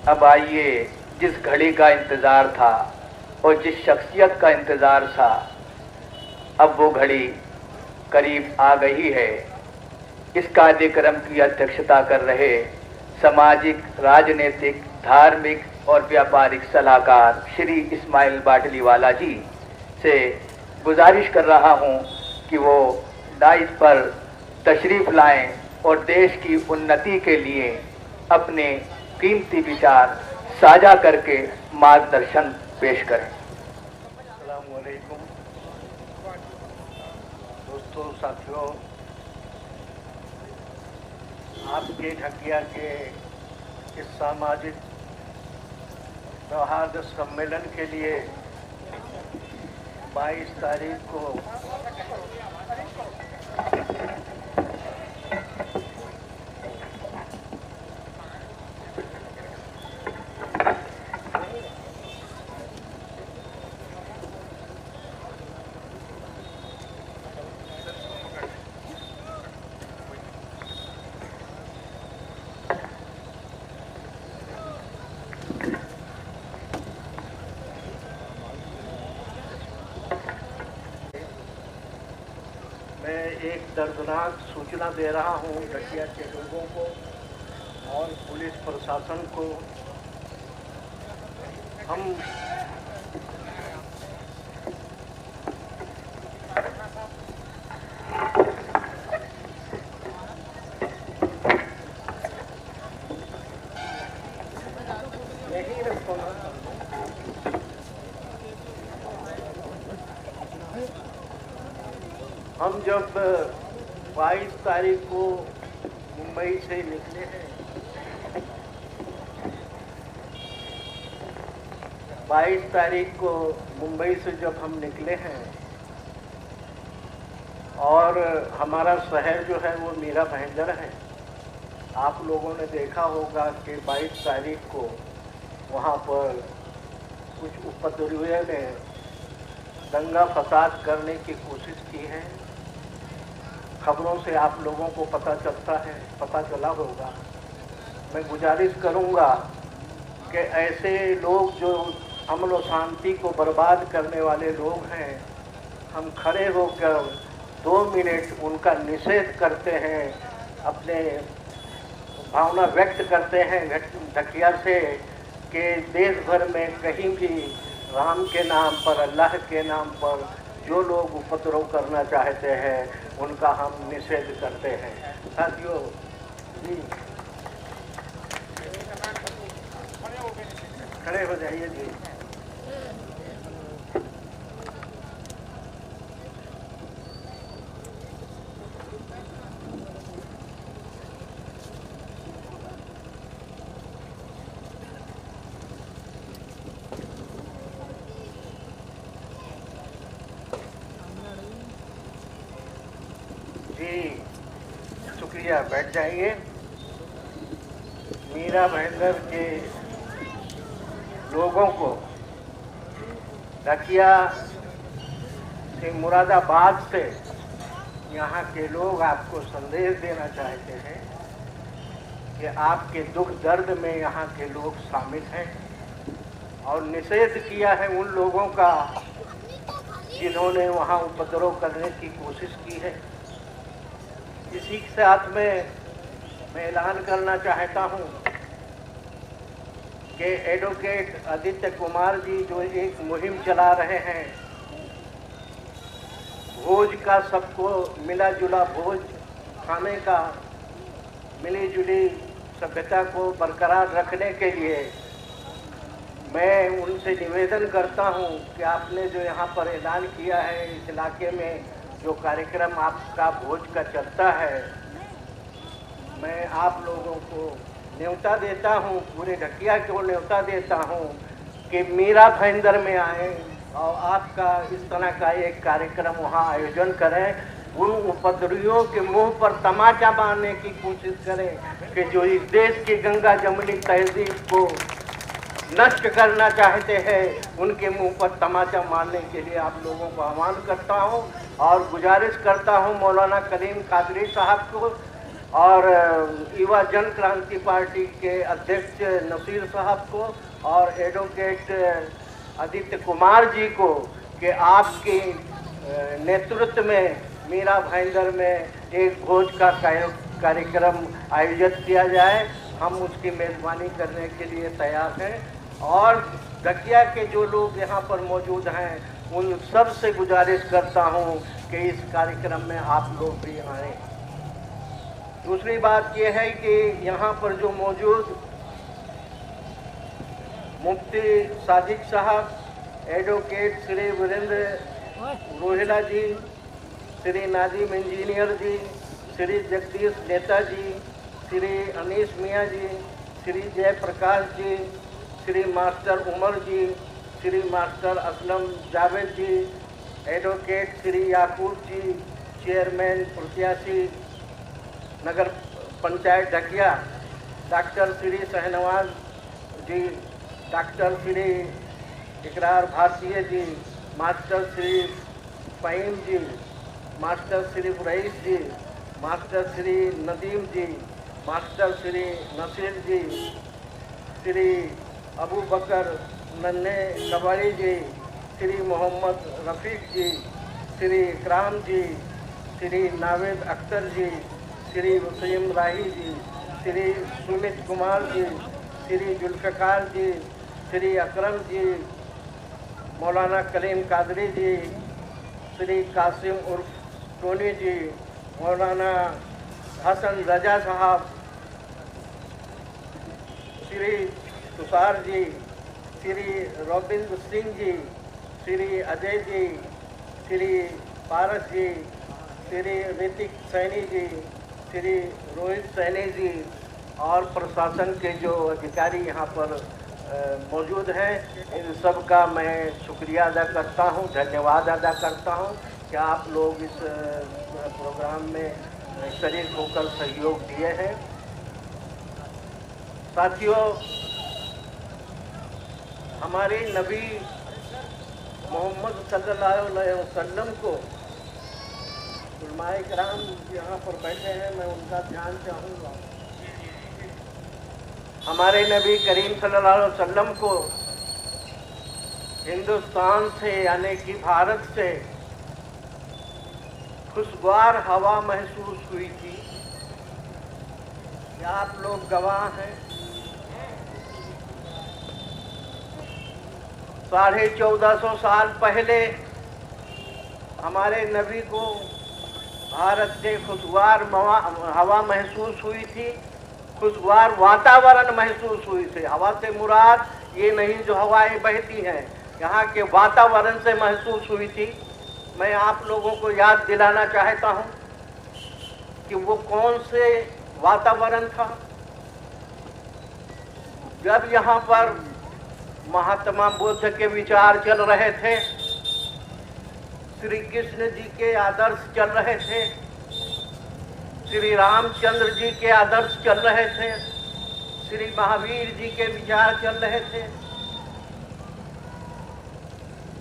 अब आइए, जिस घड़ी का इंतज़ार था और जिस शख्सियत का इंतज़ार था, अब वो घड़ी करीब आ गई है। इस कार्यक्रम की अध्यक्षता कर रहे सामाजिक, राजनीतिक, धार्मिक और व्यापारिक सलाहकार श्री इस्माइल बाटलीवाला जी से गुजारिश कर रहा हूं कि वो डाइस पर तशरीफ़ लाएं और देश की उन्नति के लिए अपने कीमती विचार साझा करके मार्गदर्शन पेश करें। अस्सलाम वालेकुम दोस्तों, साथियों, आपके ढकिया के इस सामाजिक सौहार्द सम्मेलन के लिए 22 तारीख को मैं एक दर्दनाक सूचना दे रहा हूं ढकिया के लोगों को और पुलिस प्रशासन को। हम यही रखो ना। हम जब 22 तारीख को मुंबई से निकले हैं, 22 तारीख को मुंबई से जब हम निकले हैं और हमारा शहर जो है वो मीरा भाईंदर है। आप लोगों ने देखा होगा कि 22 तारीख को वहाँ पर कुछ उपद्रवियों ने दंगा फसाद करने की कोशिश की है। खबरों से आप लोगों को पता चला होगा। मैं गुजारिश करूंगा कि ऐसे लोग जो अमन और शांति को बर्बाद करने वाले लोग हैं, हम खड़े होकर 2 मिनट उनका निषेध करते हैं, अपने भावना व्यक्त करते हैं ढकिया से कि देश भर में कहीं भी राम के नाम पर, अल्लाह के नाम पर जो लोग उपद्रव करना चाहते हैं उनका हम निषेध करते हैं। साथियों जी, खड़े हो जाइए जी। जी शुक्रिया, बैठ जाइए। मीरा भाईंदर के लोगों को ढकिया से, मुरादाबाद से यहाँ के लोग आपको संदेश देना चाहते हैं कि आपके दुख दर्द में यहाँ के लोग शामिल हैं और निषेध किया है उन लोगों का जिन्होंने वहाँ उपद्रव करने की कोशिश की है। इसी के साथ में मैं ऐलान करना चाहता हूँ कि एडवोकेट आदित्य कुमार जी जो एक मुहिम चला रहे हैं, भोज का, सबको मिला जुला भोज खाने का, मिली जुली सभ्यता को बरकरार रखने के लिए मैं उनसे निवेदन करता हूं कि आपने जो यहाँ पर ऐलान किया है, इस इलाके में जो कार्यक्रम आपका भोज का चलता है, मैं आप लोगों को न्योता देता हूं, पूरे ढकिया को न्योता देता हूं कि मीरा भाईंदर में आए और आपका इस तरह का एक कार्यक्रम वहाँ आयोजन करें। उन उपद्रवियों के मुंह पर तमाचा मारने की कोशिश करें कि जो इस देश की गंगा जमुनी तहजीब को नष्ट करना चाहते हैं, उनके मुंह पर तमाचा मारने के लिए आप लोगों को आह्वान करता हूं और गुजारिश करता हूं मौलाना करीम कादरी साहब को और युवा जन क्रांति पार्टी के अध्यक्ष नसीर साहब को और एडवोकेट आदित्य कुमार जी को कि आपके नेतृत्व में मीरा भाईंदर में एक भोज का कार्यक्रम आयोजित किया जाए। हम उसकी मेज़बानी करने के लिए तैयार हैं और ढकिया के जो लोग यहाँ पर मौजूद हैं उन सब से गुजारिश करता हूँ कि इस कार्यक्रम में आप लोग भी आएँ। दूसरी बात यह है कि यहाँ पर जो मौजूद मुफ्ती सादिक साहब, एडवोकेट श्री वीरेंद्र रोहिला जी, श्री नाजिम इंजीनियर जी, श्री जगदीश नेता जी, श्री अनीस मियाँ जी, श्री जयप्रकाश जी, श्री मास्टर उमर जी, श्री मास्टर असलम जावेद जी, एडवोकेट श्री याकूब जी, चेयरमैन प्रत्याशी नगर पंचायत ढकिया, डॉक्टर श्री शहनवाज जी, डॉक्टर श्री इकरार भारतीय जी, मास्टर श्री फ़हीम जी, मास्टर श्री रईस जी, मास्टर श्री नदीम जी, मास्टर श्री नसीर जी, श्री अबू बकर नन्हे कबाड़ी जी, श्री मोहम्मद रफ़ीक जी, श्री इकराम जी, श्री नावेद अख्तर जी, श्री वसीम राही जी, श्री सुमित कुमार जी, श्री जुल्फ़िकार जी, श्री अकरम जी, मौलाना कलीम कादरी जी, श्री कासिम उर्फ टोनी जी, मौलाना हसन रजा साहब, श्री तुषार जी, श्री रविंद्र सिंह जी, श्री अजय जी, श्री पारस जी, श्री ऋतिक सैनी जी, श्री रोहित सैनी जी और प्रशासन के जो अधिकारी यहाँ पर मौजूद हैं, इन सब का मैं शुक्रिया अदा करता हूँ, धन्यवाद अदा करता हूँ कि आप लोग इस प्रोग्राम में शरीक होकर सहयोग दिए हैं। साथियों, हमारे नबी मोहम्मद सल्लल्लाहु अलैहि वसल्लम को उलमाए किराम यहाँ पर बैठे हैं, मैं उनका ध्यान चाहूँगा। हमारे नबी करीम सल्लल्लाहु अलैहि वसल्लम को हिंदुस्तान से यानी कि भारत से खुशगवार हवा महसूस हुई थी। क्या आप लोग गवाह हैं? 1450 साल पहले हमारे नबी को भारत से खुशगवार हवा महसूस हुई थी, खुशगवार वातावरण महसूस हुई थी। हवा से मुराद ये नहीं जो हवाएं बहती हैं, यहाँ के वातावरण से महसूस हुई थी। मैं आप लोगों को याद दिलाना चाहता हूँ कि वो कौन से वातावरण था। जब यहाँ पर महात्मा बुद्ध के विचार चल रहे थे, श्री कृष्ण जी के आदर्श चल रहे थे, श्री रामचंद्र जी के आदर्श चल रहे थे, श्री महावीर जी के विचार चल रहे थे,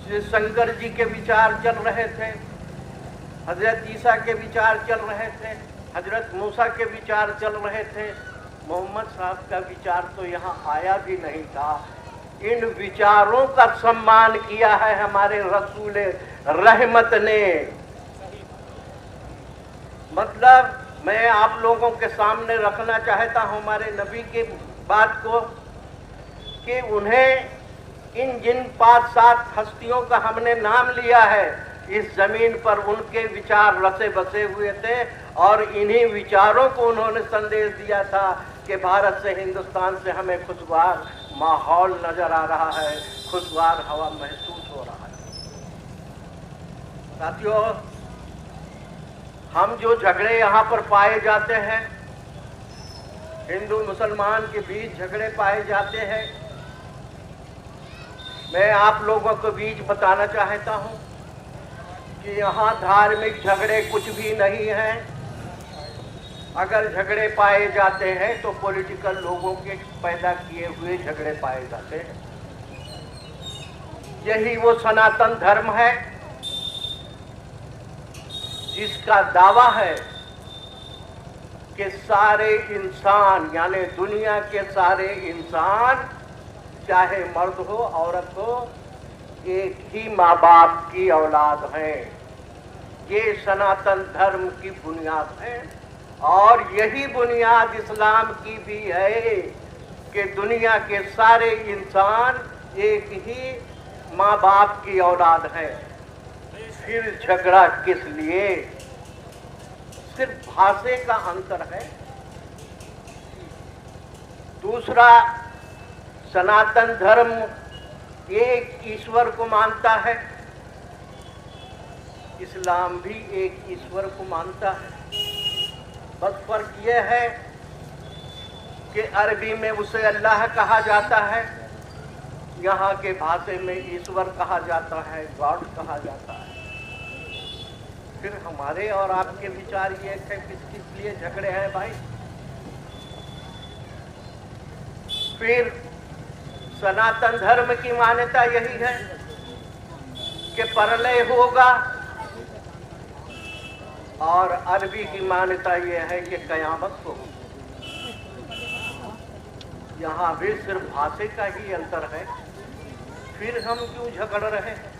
श्री शंकर जी के विचार चल रहे थे, हजरत ईसा के विचार चल रहे थे, हजरत मूसा के विचार चल रहे थे। मोहम्मद साहब का विचार तो यहाँ आया भी नहीं था। इन विचारों का सम्मान किया है हमारे रसूल रहमत ने। मतलब मैं आप लोगों के सामने रखना चाहता हूँ हमारे नबी की बात को कि उन्हें इन जिन 5-7 हस्तियों का हमने नाम लिया है, इस जमीन पर उनके विचार रसे बसे हुए थे और इन्हीं विचारों को उन्होंने संदेश दिया था कि भारत से, हिंदुस्तान से हमें खुशगवार माहौल नजर आ रहा है, खुशगवार हवा महसूस हो रहा है। साथियों, हम जो झगड़े यहाँ पर पाए जाते हैं, हिंदू मुसलमान के बीच झगड़े पाए जाते हैं, मैं आप लोगों को बीच बताना चाहता हूँ कि यहाँ धार्मिक झगड़े कुछ भी नहीं हैं। अगर झगड़े पाए जाते हैं तो पॉलिटिकल लोगों के पैदा किए हुए झगड़े पाए जाते हैं। यही वो सनातन धर्म है जिसका दावा है कि सारे इंसान यानी दुनिया के सारे इंसान, चाहे मर्द हो औरत हो, एक ही माँ बाप की औलाद हैं। ये सनातन धर्म की बुनियाद है और यही बुनियाद इस्लाम की भी है कि दुनिया के सारे इंसान एक ही माँ बाप की औलाद हैं। फिर झगड़ा किस लिए? सिर्फ भाषा का अंतर है। दूसरा, सनातन धर्म एक ईश्वर को मानता है, इस्लाम भी एक ईश्वर को मानता है। बस फर्क यह है कि अरबी में उसे अल्लाह कहा जाता है, यहाँ के भाषा में ईश्वर कहा जाता है, गॉड कहा जाता है। फिर हमारे और आपके विचार ये है किस लिए झगड़े हैं भाई? फिर सनातन धर्म की मान्यता यही है कि प्रलय होगा और अरबी की मान्यता यह है कि कयामत होगी। यहाँ भी सिर्फ भाषा का ही अंतर है। फिर हम क्यों झगड़ रहे हैं?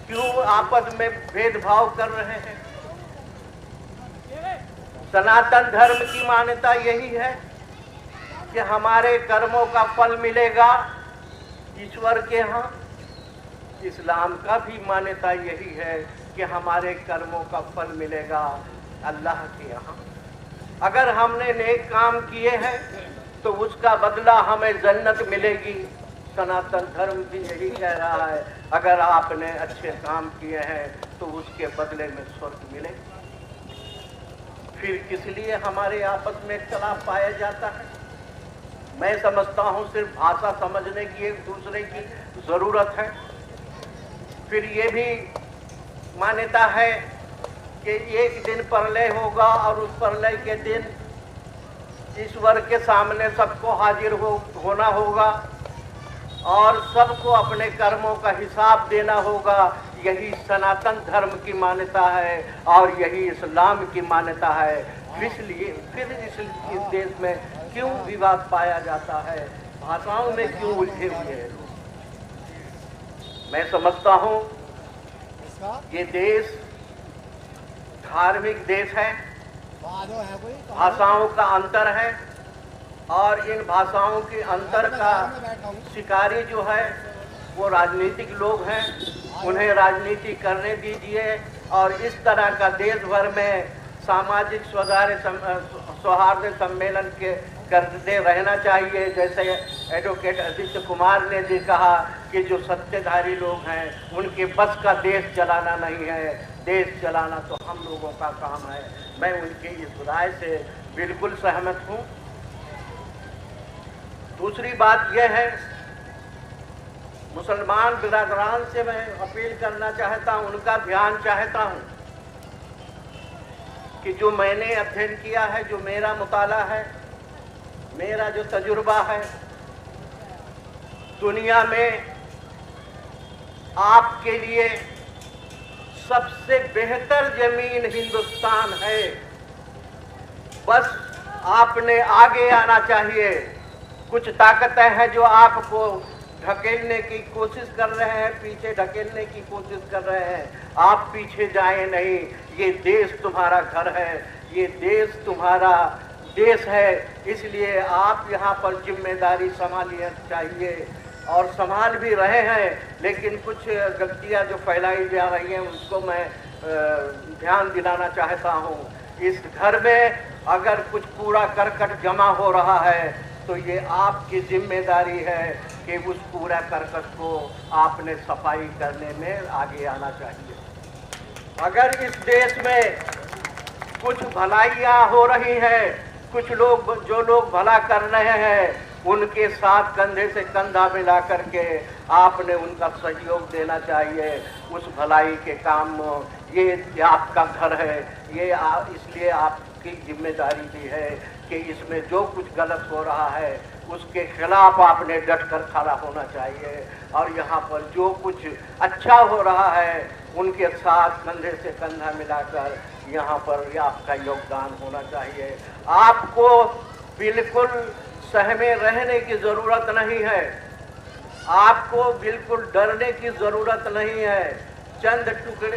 क्यों आपस में भेदभाव कर रहे हैं? सनातन धर्म की मान्यता यही है कि हमारे कर्मों का फल मिलेगा ईश्वर के यहाँ। इस्लाम का भी मान्यता यही है कि हमारे कर्मों का फल मिलेगा अल्लाह के यहाँ। अगर हमने नेक काम किए हैं तो उसका बदला हमें जन्नत मिलेगी। सनातन धर्म भी यही कह रहा है, अगर आपने अच्छे काम किए हैं तो उसके बदले में स्वर्ग मिलेगा। फिर किस लिए हमारे आपस में इख्तिलाफ पाया जाता है? मैं समझता हूँ सिर्फ भाषा समझने की एक दूसरे की जरूरत है। फिर ये भी मान्यता है कि एक दिन प्रलय होगा और उस प्रलय के दिन ईश्वर के सामने सबको हाजिर होना होगा और सबको अपने कर्मों का हिसाब देना होगा। यही सनातन धर्म की मान्यता है और यही इस्लाम की मान्यता है। इसलिए फिर इस देश में क्यों विवाद पाया जाता है? भाषाओं में क्यों उलझे हुए हैं लोग? मैं समझता हूँ ये देश धार्मिक देश है, भाषाओं का अंतर है और इन भाषाओं के अंतर का शिकारी जो है वो राजनीतिक लोग हैं। उन्हें राजनीति करने दीजिए और इस तरह का देश भर में सामाजिक सौहार्द सम्मेलन के करते रहना चाहिए। जैसे एडवोकेट आदित्य कुमार ने भी कहा कि जो सत्ताधारी लोग हैं उनके बस का देश चलाना नहीं है, देश चलाना तो हम लोगों का काम है। मैं उनकी इस राय से बिल्कुल सहमत हूँ। दूसरी बात यह है, मुसलमान बिरादरान से मैं अपील करना चाहता हूँ, उनका ध्यान चाहता हूँ कि जो मैंने अध्ययन किया है, जो मेरा मुताला है, मेरा जो तजुर्बा है, दुनिया में आपके लिए सबसे बेहतर जमीन हिंदुस्तान है। बस आपने आगे आना चाहिए। कुछ ताकतें हैं जो आपको ढकेलने की कोशिश कर रहे हैं, पीछे ढकेलने की कोशिश कर रहे हैं। आप पीछे जाएं नहीं। ये देश तुम्हारा घर है, ये देश तुम्हारा देश है, इसलिए आप यहाँ पर जिम्मेदारी संभालनी चाहिए और संभाल भी रहे हैं। लेकिन कुछ गलतियाँ जो फैलाई जा रही हैं उसको मैं ध्यान दिलाना चाहता हूँ। इस घर में अगर कुछ कूड़ा करकट जमा हो रहा है तो ये आपकी जिम्मेदारी है कि उस कूड़ा करकट को आपने सफाई करने में आगे आना चाहिए। अगर इस देश में कुछ भलाइयाँ हो रही हैं, कुछ लोग जो लोग भला कर रहे हैं उनके साथ कंधे से कंधा मिला करके आपने उनका सहयोग देना चाहिए उस भलाई के काम में। ये आपका घर है, ये इसलिए आपकी जिम्मेदारी भी है कि इसमें जो कुछ गलत हो रहा है उसके खिलाफ आपने डट कर खड़ा होना चाहिए और यहाँ पर जो कुछ अच्छा हो रहा है उनके साथ कंधे से कंधा मिलाकर यहाँ पर आपका योगदान होना चाहिए। आपको बिल्कुल सहमे रहने की ज़रूरत नहीं है, आपको बिल्कुल डरने की ज़रूरत नहीं है। चंद टुकड़े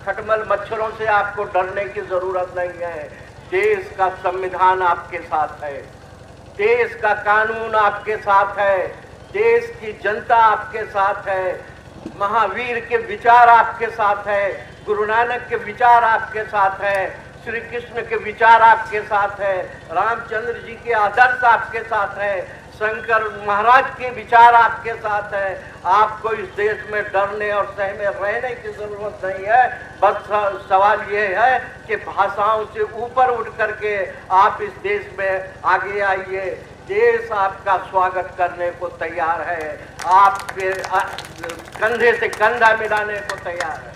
खटमल मच्छरों से आपको डरने की ज़रूरत नहीं है। देश का संविधान आपके साथ है, देश का कानून आपके साथ है, देश की जनता आपके साथ है, महावीर के विचार आपके साथ है, गुरु नानक के विचार आपके साथ है, श्री कृष्ण के विचार आपके साथ है, रामचंद्र जी के आदर्श आपके साथ है, शंकर महाराज के विचार आपके साथ है। आपको इस देश में डरने और सहमे रहने की जरूरत नहीं है। बस सवाल ये है कि भाषाओं से ऊपर उठ करके आप इस देश में आगे आइए। देश आपका स्वागत करने को तैयार है, आपके कंधे से कंधा मिलाने को तैयार है।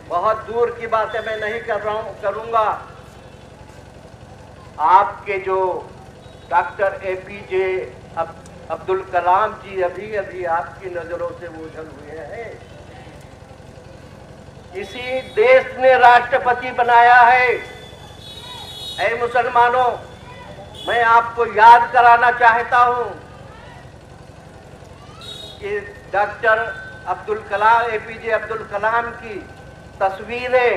बहुत दूर की बातें मैं नहीं करूंगा। आपके जो डॉक्टर APJ अब्दुल कलाम जी अभी अभी आपकी नजरों से ओझल हुए हैं। इसी देश ने राष्ट्रपति बनाया है। ऐ मुसलमानों, मैं आपको याद कराना चाहता हूं कि डॉक्टर APJ अब्दुल कलाम की तस्वीरें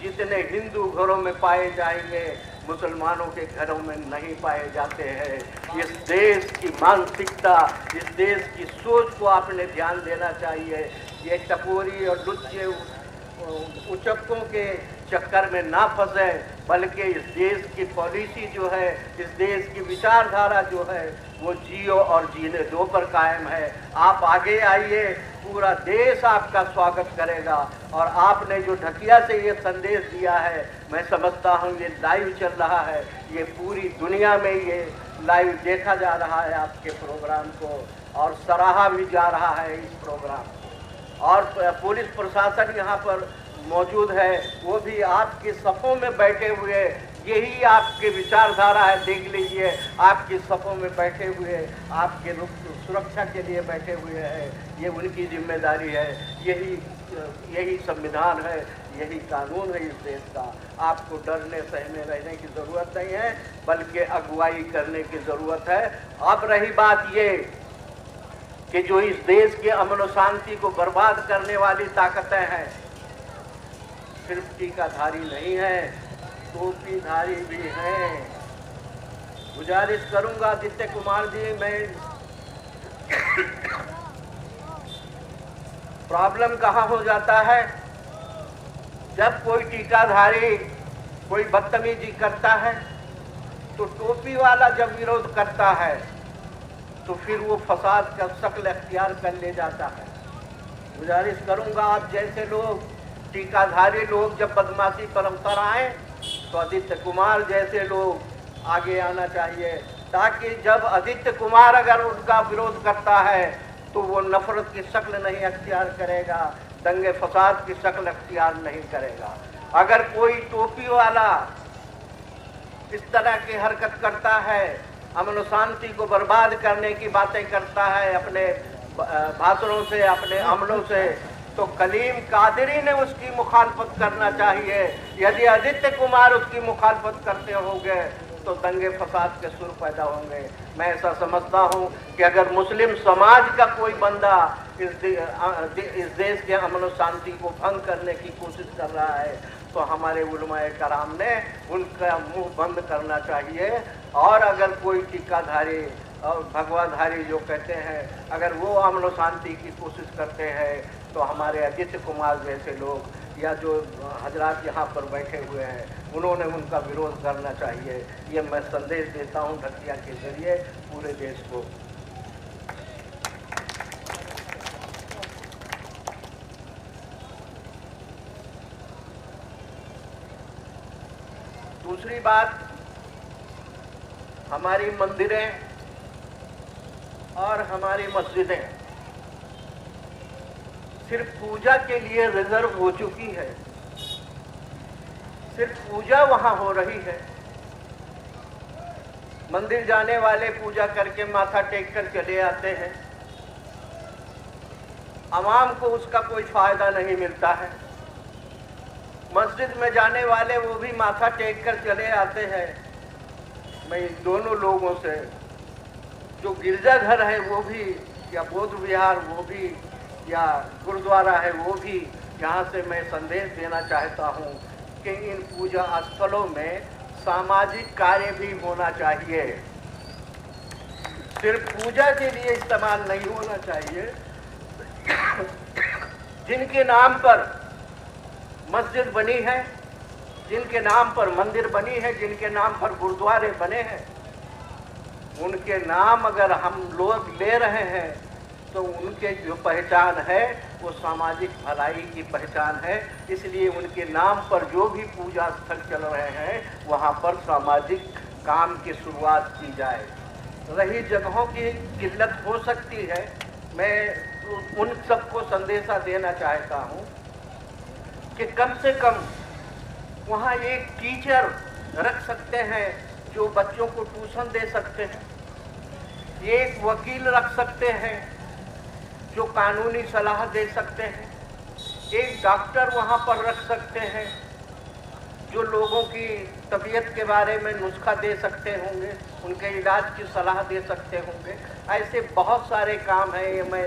जितने हिंदू घरों में पाए जाएंगे, मुसलमानों के घरों में नहीं पाए जाते हैं। इस देश की मानसिकता, इस देश की सोच को आपने ध्यान देना चाहिए। ये टपोरी और लुच्चे उचक्कों के चक्कर में ना फंसे, बल्कि इस देश की पॉलिसी जो है, इस देश की विचारधारा जो है, वो जियो और जीने दो पर कायम है। आप आगे आइए, पूरा देश आपका स्वागत करेगा। और आपने जो ढकिया से ये संदेश दिया है, मैं समझता हूँ ये लाइव चल रहा है, ये पूरी दुनिया में ये लाइव देखा जा रहा है आपके प्रोग्राम को, और सराहा भी जा रहा है इस प्रोग्राम को। और पुलिस प्रशासन यहाँ पर मौजूद है, वो भी आपके सफ़ों में बैठे हुए, यही आपके विचारधारा है। देख लीजिए, आपकी सफ़ों में बैठे हुए, आपके सुरक्षा के लिए बैठे हुए हैं। ये उनकी जिम्मेदारी है। यही संविधान है, यही कानून है इस देश का। आपको डरने सहमे रहने की ज़रूरत नहीं है, बल्कि अगुवाई करने की ज़रूरत है। अब रही बात ये कि जो इस देश के अमन और शांति को बर्बाद करने वाली ताकतें हैं, सिर्फ टीकाधारी नहीं है, टोपीधारी भी हैं। गुजारिश करूंगा आदित्य कुमार जी, मैं प्रॉब्लम कहाँ हो जाता है, जब कोई टीकाधारी कोई बदतमीजी करता है, तो टोपी वाला जब विरोध करता है तो फिर वो फसाद का शक्ल अख्तियार कर ले जाता है। गुजारिश करूंगा, आप जैसे लोग, टीकाधारी लोग जब बदमाशी पर अवसर आए, तो आदित्य कुमार जैसे लोग आगे आना चाहिए, ताकि जब आदित्य कुमार अगर उनका विरोध करता है तो वो नफरत की शक्ल नहीं अख्तियार करेगा, दंगे फसाद की शक्ल अख्तियार नहीं करेगा। अगर कोई टोपी वाला इस तरह की हरकत करता है, अमन शांति को बर्बाद करने की बातें करता है अपने भाषणों से, अपने अमलों से, तो कलीम कादरी ने उसकी मुखालफत करना चाहिए। यदि आदित्य कुमार उसकी मुखालफत करते होंगे तो दंगे फसाद के सुर पैदा होंगे। मैं ऐसा समझता हूँ कि अगर मुस्लिम समाज का कोई बंदा इस देश के अमन और शांति को भंग करने की कोशिश कर रहा है, तो हमारे उलमाए कराम ने उनका मुंह बंद करना चाहिए। और अगर कोई टीकाधारी और भगवाधारी जो कहते हैं, अगर वो अमन और शांति की कोशिश करते हैं, तो हमारे आदित्य कुमार जैसे लोग या जो हजरात यहाँ पर बैठे हुए हैं, उन्होंने उनका विरोध करना चाहिए। ये मैं संदेश देता हूँ ढकिया के जरिए पूरे देश को। दूसरी बात, हमारी मंदिरें और हमारी मस्जिदें सिर्फ पूजा के लिए रिजर्व हो चुकी है, सिर्फ पूजा वहां हो रही है। मंदिर जाने वाले पूजा करके माथा टेक कर चले आते हैं, आवाम को उसका कोई फायदा नहीं मिलता है। मस्जिद में जाने वाले वो भी माथा टेक कर चले आते हैं। मैं इन दोनों लोगों से, जो गिरजाघर है वो भी, या बौद्ध विहार वो भी, या गुरुद्वारा है वो भी, यहाँ से मैं संदेश देना चाहता हूँ कि इन पूजा स्थलों में सामाजिक कार्य भी होना चाहिए। सिर्फ पूजा के लिए इस्तेमाल नहीं होना चाहिए। जिनके नाम पर मस्जिद बनी है, जिनके नाम पर मंदिर बनी है, जिनके नाम पर गुरुद्वारे बने हैं, उनके नाम अगर हम लोग ले रहे हैं तो उनके जो पहचान है वो सामाजिक भलाई की पहचान है। इसलिए उनके नाम पर जो भी पूजा स्थल चल रहे हैं वहाँ पर सामाजिक काम की शुरुआत की जाए। रही जगहों की किल्लत हो सकती है, मैं उन सबको संदेशा देना चाहता हूँ कि कम से कम वहाँ एक टीचर रख सकते हैं जो बच्चों को ट्यूशन दे सकते हैं, एक वकील रख सकते हैं जो कानूनी सलाह दे सकते हैं, एक डॉक्टर वहाँ पर रख सकते हैं जो लोगों की तबीयत के बारे में नुस्खा दे सकते होंगे, उनके इलाज की सलाह दे सकते होंगे। ऐसे बहुत सारे काम हैं। ये मैं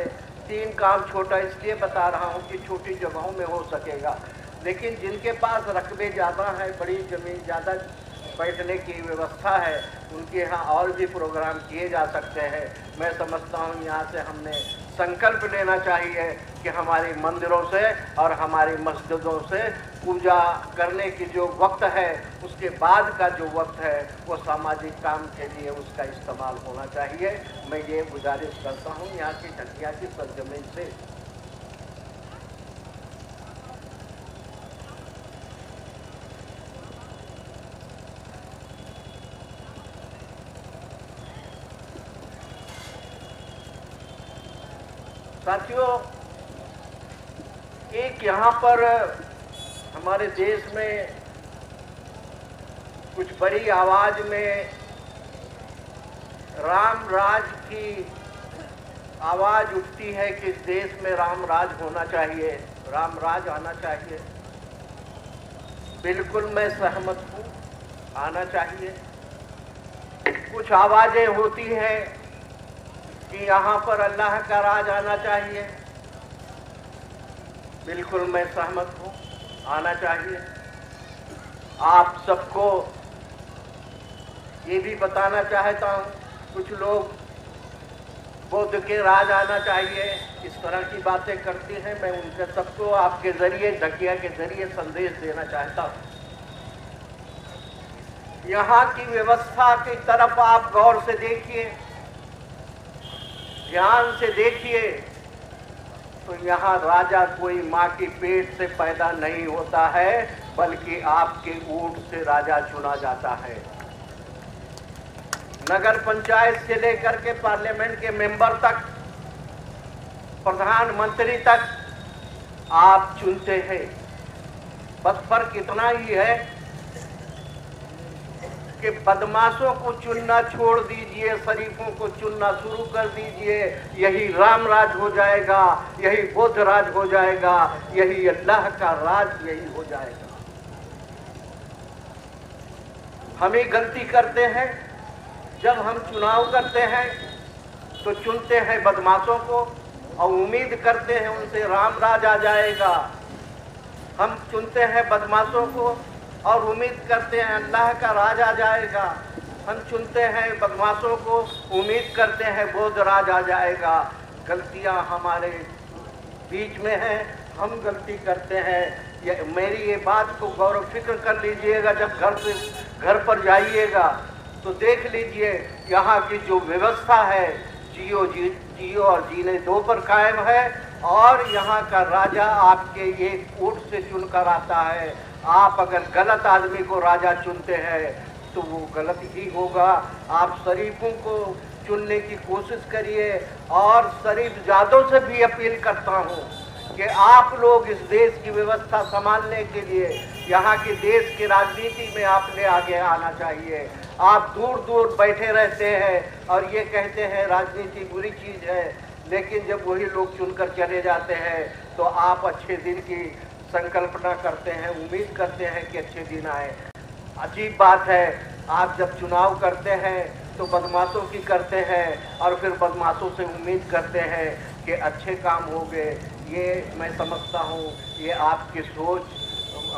3 काम छोटा इसलिए बता रहा हूँ कि छोटी जगहों में हो सकेगा, लेकिन जिनके पास रकबे ज़्यादा है, बड़ी ज़मीन ज़्यादा बैठने की व्यवस्था है, उनके यहाँ और भी प्रोग्राम किए जा सकते हैं। मैं समझता हूँ यहाँ से हमने संकल्प लेना चाहिए कि हमारे मंदिरों से और हमारी मस्जिदों से पूजा करने की जो वक्त है, उसके बाद का जो वक्त है वो सामाजिक काम के लिए उसका इस्तेमाल होना चाहिए। मैं ये गुजारिश करता हूँ यहाँ की ढकिया की सरजमीन से। साथियों, एक यहाँ पर हमारे देश में कुछ बड़ी आवाज में राम राज की आवाज उठती है कि इस देश में राम राज होना चाहिए, राम राज आना चाहिए। बिल्कुल मैं सहमत हूँ, आना चाहिए। कुछ आवाजें होती हैं कि यहाँ पर अल्लाह का राज आना चाहिए। बिल्कुल मैं सहमत हूँ, आना चाहिए। आप सबको ये भी बताना चाहता हूँ, कुछ लोग बुद्ध के राज आना चाहिए, इस तरह की बातें करती हैं। मैं उनके सबको आपके जरिए, ढकिया के जरिए संदेश देना चाहता हूँ। यहाँ की व्यवस्था की तरफ आप गौर से देखिए, ध्यान से देखिए, तो यहाँ राजा कोई माँ की पेट से पैदा नहीं होता है, बल्कि आपके ऊंट से राजा चुना जाता है। नगर पंचायत से लेकर के पार्लियामेंट के मेंबर तक, प्रधानमंत्री तक आप चुनते हैं। बस फर्क इतना ही है कि बदमाशों को चुनना छोड़ दीजिए, शरीफों को चुनना शुरू कर दीजिए। यही राम राज हो जाएगा, यही बुद्ध राज हो जाएगा, यही अल्लाह का राज यही हो जाएगा। हम ही गलती करते हैं, जब हम चुनाव करते हैं तो चुनते हैं बदमाशों को और उम्मीद करते हैं उनसे राम राज आ जाएगा। हम चुनते हैं बदमाशों को और उम्मीद करते हैं अल्लाह का राज आ जाएगा। हम चुनते हैं बदमाशों को, उम्मीद करते हैं बुद्ध राज आ जाएगा। गलतियां हमारे बीच में हैं, हम गलती करते हैं। मेरी ये बात को गौर फिक्र कर लीजिएगा। जब घर पर जाइएगा तो देख लीजिए यहाँ की जो व्यवस्था है, जियो और जीने दो पर कायम है। और यहाँ का राजा आपके ये ऊंट से चुनकर आता है। आप अगर गलत आदमी को राजा चुनते हैं तो वो गलत ही होगा। आप शरीफों को चुनने की कोशिश करिए। और शरीफ जादों से भी अपील करता हूँ कि आप लोग इस देश की व्यवस्था संभालने के लिए यहाँ की देश की राजनीति में आपने आगे आना चाहिए। आप दूर दूर बैठे रहते हैं और ये कहते हैं राजनीति बुरी चीज़ है, लेकिन जब वही लोग चुनकर चले जाते हैं तो आप अच्छे दिन की संकल्पना करते हैं, उम्मीद करते हैं कि अच्छे दिन आए। अजीब बात है, आप जब चुनाव करते हैं तो बदमाशों की करते हैं और फिर बदमाशों से उम्मीद करते हैं कि अच्छे काम होंगे। ये मैं समझता हूँ ये आपकी सोच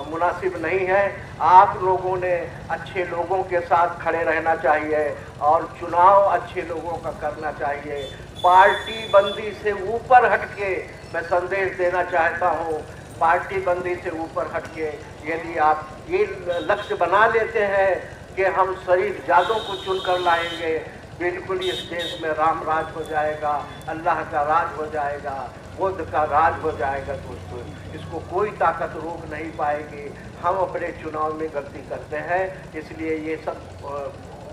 मुनासिब नहीं है। आप लोगों ने अच्छे लोगों के साथ खड़े रहना चाहिए और चुनाव अच्छे लोगों का करना चाहिए। पार्टी बंदी से ऊपर हटके मैं संदेश देना चाहता हूँ, पार्टी बंदी से ऊपर हटके यदि आप ये लक्ष्य बना लेते हैं कि हम शरीफ जादों को चुनकर लाएंगे, बिल्कुल इस देश में राम राज हो जाएगा, अल्लाह का राज हो जाएगा, बुद्ध का राज हो जाएगा। दोस्तों, इसको कोई ताकत रोक नहीं पाएगी। हम अपने चुनाव में गलती करते हैं, इसलिए ये सब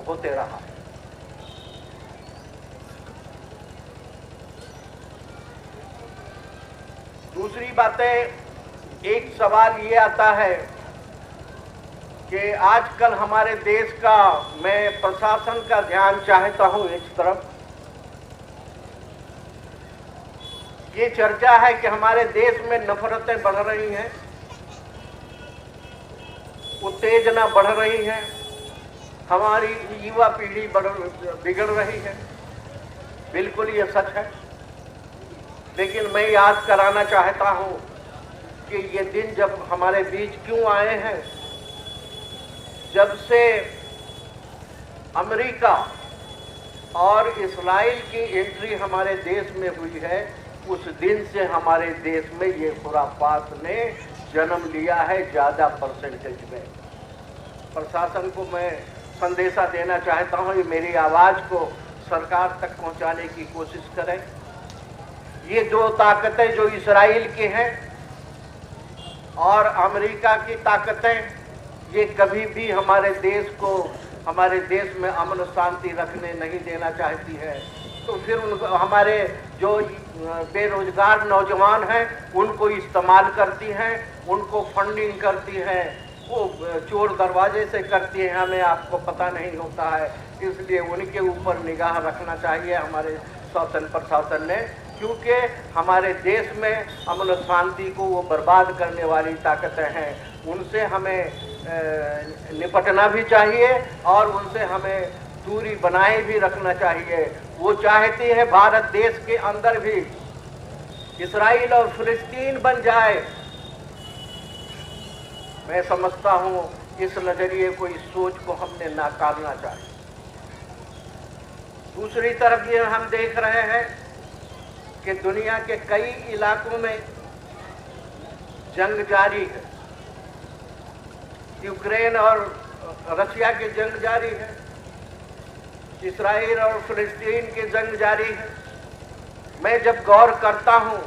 होते रहा। दूसरी बातें, एक सवाल ये आता है कि आजकल हमारे देश का, मैं प्रशासन का ध्यान चाहता हूं इस तरफ। ये चर्चा है कि हमारे देश में नफरतें बढ़ रही हैं, उत्तेजना बढ़ रही है, हमारी युवा पीढ़ी बिगड़ रही है। बिल्कुल ये सच है, लेकिन मैं याद कराना चाहता हूं कि ये दिन जब हमारे बीच क्यों आए हैं। जब से अमेरिका और इस्राइल की एंट्री हमारे देश में हुई है, उस दिन से हमारे देश में ये खुराफात ने जन्म लिया है ज़्यादा परसेंटेज में। प्रशासन को मैं संदेशा देना चाहता हूँ, ये मेरी आवाज़ को सरकार तक पहुँचाने की कोशिश करें। ये दो ताकतें जो इस्राइल की हैं और अमेरिका की ताकतें, ये कभी भी हमारे देश को, हमारे देश में अमन शांति रखने नहीं देना चाहती है। तो फिर हमारे जो बेरोजगार नौजवान हैं उनको इस्तेमाल करती हैं, उनको फंडिंग करती हैं, वो चोर दरवाजे से करती हैं, हमें आपको पता नहीं होता है। इसलिए उनके ऊपर निगाह रखना चाहिए हमारे शासन प्रशासन ने, क्योंकि हमारे देश में अमन शांति को वो बर्बाद करने वाली ताकतें हैं। उनसे हमें निपटना भी चाहिए और उनसे हमें दूरी बनाए भी रखना चाहिए। वो चाहती है भारत देश के अंदर भी इस्राइल और फिलिस्तीन बन जाए। मैं समझता हूँ इस नजरिए को, इस सोच को हमने नाकारना चाहिए। दूसरी तरफ ये हम देख रहे हैं कि दुनिया के कई इलाकों में जंग जारी है। यूक्रेन और रशिया की जंग जारी है, इस्राइल और फिलिस्तीन की जंग जारी है। मैं जब गौर करता हूं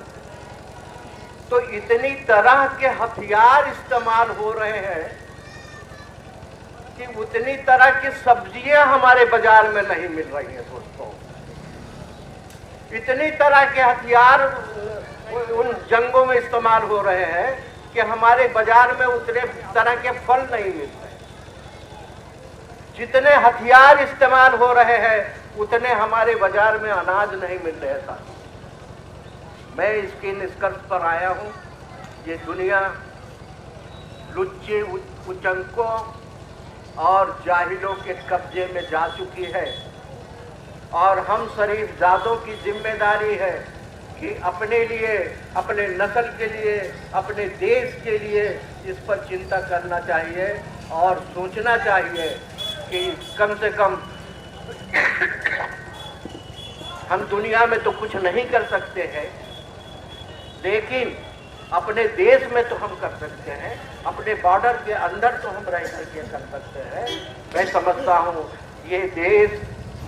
तो इतनी तरह के हथियार इस्तेमाल हो रहे हैं कि उतनी तरह की सब्जियां हमारे बाजार में नहीं मिल रही हैं। दोस्तों, इतनी तरह के हथियार उन जंगों में इस्तेमाल हो रहे हैं कि हमारे बाजार में उतने तरह के फल नहीं मिलते। जितने हथियार इस्तेमाल हो रहे हैं उतने हमारे बाजार में अनाज नहीं मिल रहे था। मैं इसके निष्कर्ष पर आया हूं, ये दुनिया लुच्चे उचंकों और जाहिलों के कब्जे में जा चुकी है और हम शरीफ जादों की जिम्मेदारी है कि अपने लिए, अपने नस्ल के लिए, अपने देश के लिए इस पर चिंता करना चाहिए और सोचना चाहिए कि कम से कम हम दुनिया में तो कुछ नहीं कर सकते हैं, लेकिन अपने देश में तो हम कर सकते हैं, अपने बॉर्डर के अंदर तो हम रह करके कर सकते हैं। मैं समझता हूँ ये देश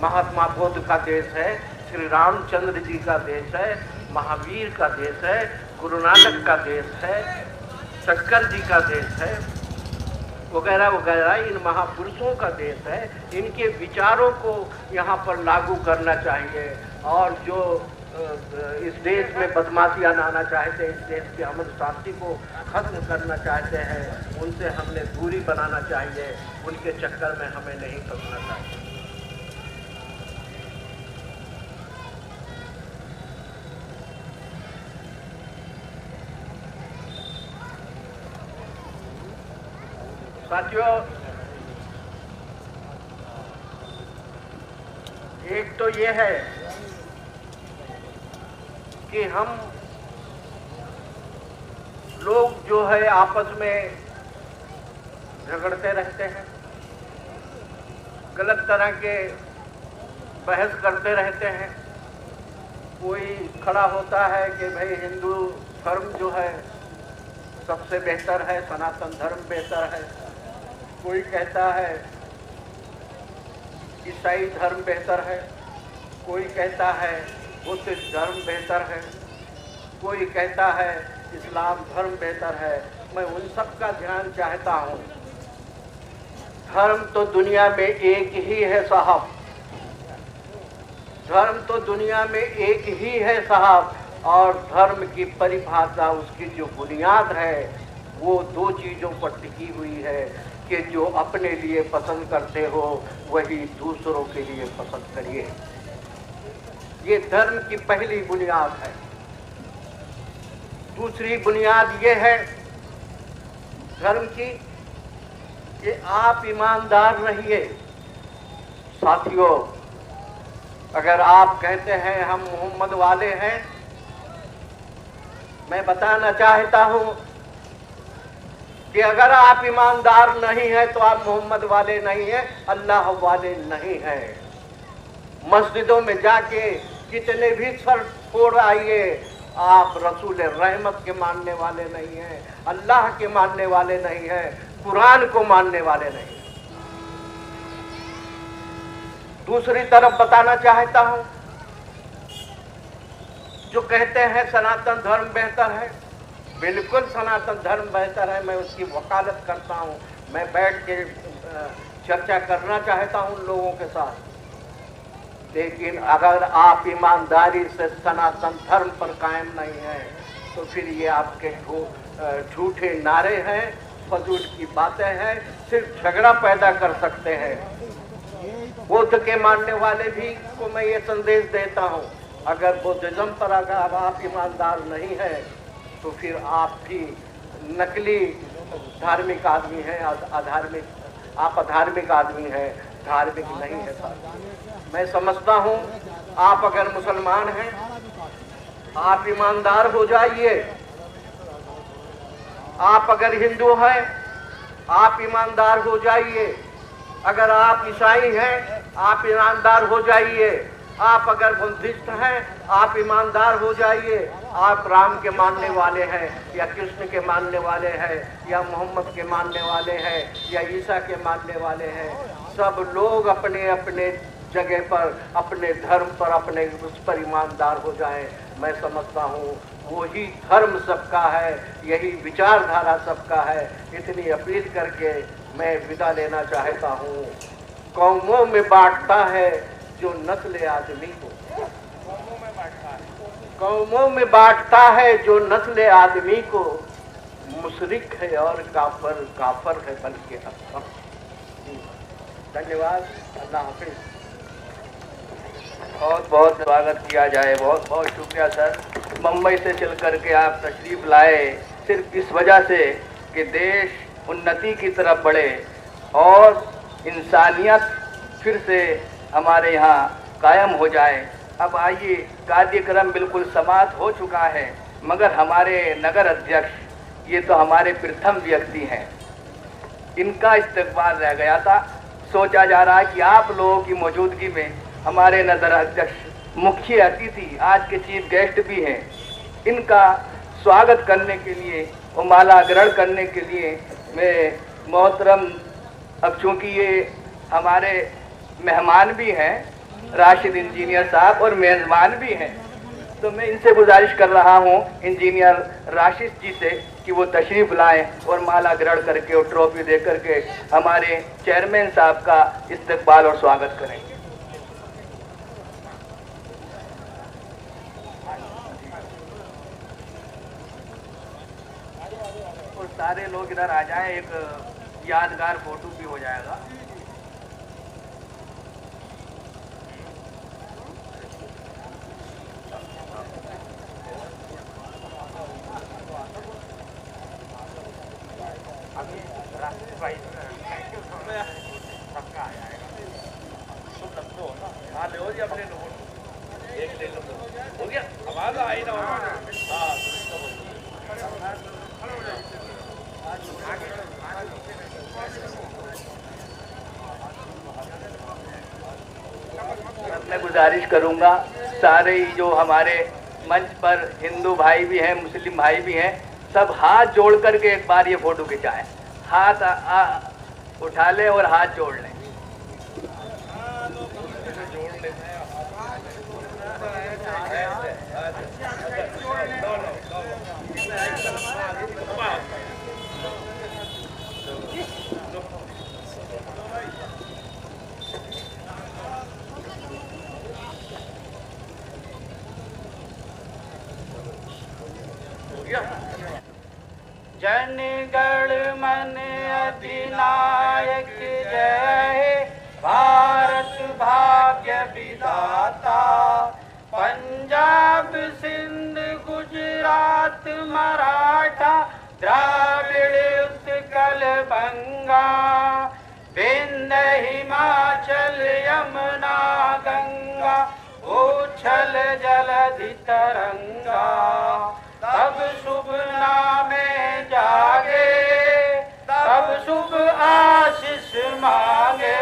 महात्मा बुद्ध का देश है, श्री रामचंद्र जी का देश है, महावीर का देश है, गुरु नानक का देश है, शंकर जी का देश है, वगैरह वगैरह इन महापुरुषों का देश है। इनके विचारों को यहाँ पर लागू करना चाहिए और जो इस देश में बदमाशियाँ लाना चाहते हैं, इस देश की अमन शांति को खत्म करना चाहते हैं, उनसे हमने दूरी बनाना चाहिए, उनके चक्कर में हमें नहीं फंसना चाहिए। साथियों, एक तो ये है कि हम लोग जो है आपस में झगड़ते रहते हैं, गलत तरह के बहस करते रहते हैं। कोई खड़ा होता है कि भाई हिंदू धर्म जो है सबसे बेहतर है, सनातन धर्म बेहतर है। कोई कहता है ईसाई धर्म बेहतर है, कोई कहता है बुद्धिस्ट धर्म बेहतर है, कोई कहता है इस्लाम धर्म बेहतर है। मैं उन सब का ध्यान चाहता हूँ। धर्म तो दुनिया में एक ही है साहब, धर्म तो दुनिया में एक ही है साहब। और धर्म की परिभाषा, उसकी जो बुनियाद है वो दो चीज़ों पर टिकी हुई है कि जो अपने लिए पसंद करते हो वही दूसरों के लिए पसंद करिए। ये धर्म की पहली बुनियाद है। दूसरी बुनियाद ये है धर्म की कि आप ईमानदार रहिए। साथियों, अगर आप कहते हैं हम मोहम्मद वाले हैं, मैं बताना चाहता हूं कि अगर आप ईमानदार नहीं हैं तो आप मोहम्मद वाले नहीं हैं, अल्लाह वाले नहीं हैं। मस्जिदों में जाके कितने भी सर फोड़ आइए, आप रसूल रहमत के मानने वाले नहीं हैं, अल्लाह के मानने वाले नहीं हैं, कुरान को मानने वाले नहीं। दूसरी तरफ बताना चाहता हूं, जो कहते हैं सनातन धर्म बेहतर है, बिल्कुल सनातन धर्म बेहतर है। मैं उसकी वकालत करता हूं। मैं बैठ के चर्चा करना चाहता हूं लोगों के साथ। लेकिन अगर आप ईमानदारी से सनातन धर्म पर कायम नहीं हैं तो फिर ये आपके झूठे नारे हैं, फजूल की बातें हैं, सिर्फ झगड़ा पैदा कर सकते हैं। बुद्ध के मानने वाले भी को मैं ये संदेश देता हूँ, अगर बुद्धिज्म पर अगर आप ईमानदार नहीं हैं तो फिर आप भी नकली धार्मिक आदमी हैं, अधार्मिक, आप अधार्मिक आदमी हैं, धार्मिक नहीं है साहब। मैं समझता हूँ आप अगर मुसलमान हैं आप ईमानदार हो जाइए, आप अगर हिंदू हैं आप ईमानदार हो जाइए, अगर आप ईसाई हैं आप ईमानदार हो जाइए, आप अगर बुद्धिस्ट हैं आप ईमानदार हो जाइए, आप राम के मानने वाले हैं या कृष्ण के मानने वाले हैं या मोहम्मद के मानने वाले हैं या ईसा के मानने वाले हैं, सब लोग अपने अपने जगह पर अपने धर्म पर अपने उस पर ईमानदार हो जाएं। मैं समझता हूँ वही धर्म सबका है, यही विचारधारा सबका है। इतनी अपील करके मैं विदा लेना चाहता हूँ। कौमों में बांटता है जो नस्ल आदमी को, कौमों में बांटता है जो नस्ल आदमी को, मुशरिक है और काफर, काफर है बल्कि असफर। धन्यवाद, अल्लाह हाफिज। बहुत बहुत स्वागत किया जाए। बहुत बहुत शुक्रिया सर। मुंबई से चल करके आप तशरीफ़ लाए सिर्फ इस वजह से कि देश उन्नति की तरफ बढ़े और इंसानियत फिर से हमारे यहाँ कायम हो जाए। अब आइए, कार्यक्रम बिल्कुल समाप्त हो चुका है, मगर हमारे नगर अध्यक्ष ये तो हमारे प्रथम व्यक्ति हैं, इनका इस्तकबाल रह गया था। सोचा जा रहा है कि आप लोगों की मौजूदगी में हमारे नगर अध्यक्ष मुख्य अतिथि, आज के चीफ गेस्ट भी हैं, इनका स्वागत करने के लिए और माला ग्रहण करने के लिए मैं मोहतरम, अब चूँकि ये हमारे मेहमान भी हैं, राशिद इंजीनियर साहब और मेज़बान भी हैं, तो मैं इनसे गुजारिश कर रहा हूँ इंजीनियर राशिद जी से कि वो तशरीफ़ लाएं और माला ग्रहण करके और ट्रॉफी दे करके हमारे चेयरमैन साहब का इस्तकबाल और स्वागत करें। और सारे लोग इधर आ जाएं, एक यादगार फोटो भी हो जाएगा। अभी राशिद भाई मैं गुजारिश करूंगा सारे ही जो हमारे मंच पर हिंदू भाई भी हैं, मुस्लिम भाई भी हैं, सब हाथ जोड़ करके एक बार ये फोटो खिंचाएं। हाथ उठा लें और हाथ जोड़ लें। जनगण मन अधिनायक जय हे, भारत भाग्य विधाता। पंजाब सिंध गुजरात मराठा द्राविड़ उत्कल बंगा, विंध्य हिमाचल यमुना गंगा, उछल जलधि तरंगा। तब शुभ नामे जागे, तब शुभ आशीष मांगे।